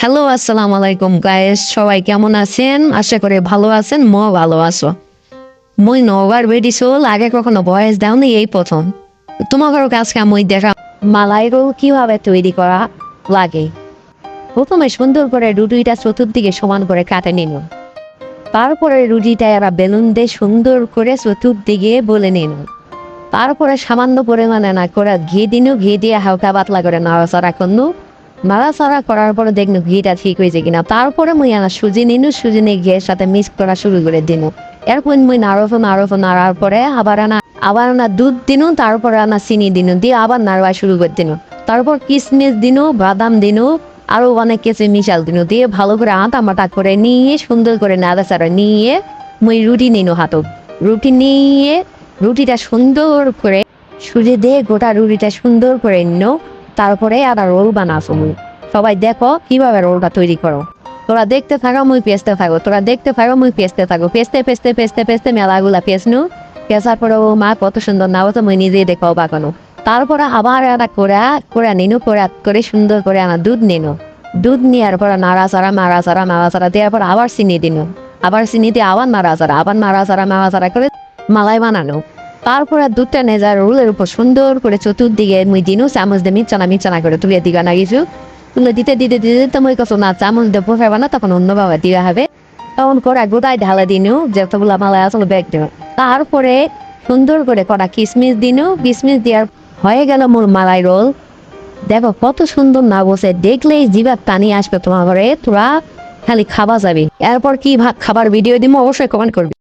Hello, আসসালামু আলাইকুম guys. সবাই কেমন আছেন? আশা করি ভালো আছেন। ভালো আছো। মই নবার বেডিসোল আগে কখনো ভয়েস দাওনি, এই প্রথম। তোমাদের কাছে আমি দেখা মালাই রোল কিভাবে তৈরি করা লাগে। প্রথমে সুন্দর করে রুটিটা চতুর্দিকে সমান করে কাটে নিন। তারপরে রুটিটা এরা বেলুন দিয়ে সুন্দর করে চতুর্দিকে বলে নিন। তারপরে সামান্য পরিমাণে না করে ঘি দিনু, ঘি দিয়ে হালকা পাতলা করে নাড়াচাড়া করনু। নাড়াচাড়া করার পরে দেখনু ঘিটা ঠিক হয়েছে কিনা। তারপরে মুই আনা সুজি নিনু, সুজি নিয়ে ঘিয়ের সাথে মিক্স করা শুরু করে দিনু। এরপর মুই নাড়ার পরে আবার আনা দুধ দিনু, তারপরে আনা চিনি দিনু, দিয়ে আবার নাড়া শুরু করে দিনু। তারপর কিশমিশ দিনু, বাদাম দিনু, আরো অনেক কিছু মিশাল দিনু, দিয়ে ভালো করে আটা মাটা করে নিয়ে সুন্দর করে নাড়াচাড়া নিয়ে মুই রুটি নিনু হাতত। রুটি নিয়ে রুটিটা সুন্দর করে সুজি দিয়ে গোটা রুটিটা সুন্দর করে নিও। তারপরে আর রোল বানাবো মুই। সবাই দেখো কিভাবে রোলটা তৈরি করো। তোরা দেখতে থাকো, মুই পেঁচতে থাকো। তোরা দেখতে থাকো, মুই পেঁচতে থাকো। পেঁচতে মেলাগুলা পেঁচনু। পেঁচার পরে ও মা কত সুন্দর নাও, তো মুই নিজেই দেখো বাগানো। তারপরে আবার একটা করে নিনু, করে সুন্দর করে আমার দুধ নিনু। দুধ নেওয়ার পরে নাড়াচাড়া দেওয়ার পর আবার চিনি দিনু। আবার চিনি দিয়ে আবার নাড়াচাড়া করে মালাই বানানো। তারপরে দুধটা নেজার রোলের উপর সুন্দর করে চতুর্দিকে মুই দিনু চামচ দিয়ে মিচানা করে তুলে দিবা না কিছু। তুলে দিতে মুই কত না চামচ দিয়ে পোষাবা না, তখন অন্যভাবে দেওয়া হবে। তখন কড়া গোটায় ঢালা দিনু, যতগুলা মালাই আসলে ব্যাগ দিন। তারপরে সুন্দর করে কড়া কিশমিশ দিনু। কিশমিশ দেওয়ার হয়ে গেল মোর মালাই রোল। দেখো কত সুন্দর না বসে, দেখলেই জিভার টানি আসবে তোমার ঘরে। তোরা খালি খাবা যাবি। এরপর কি খাবার ভিডিও দিব অবশ্যই কমেন্ট করবি।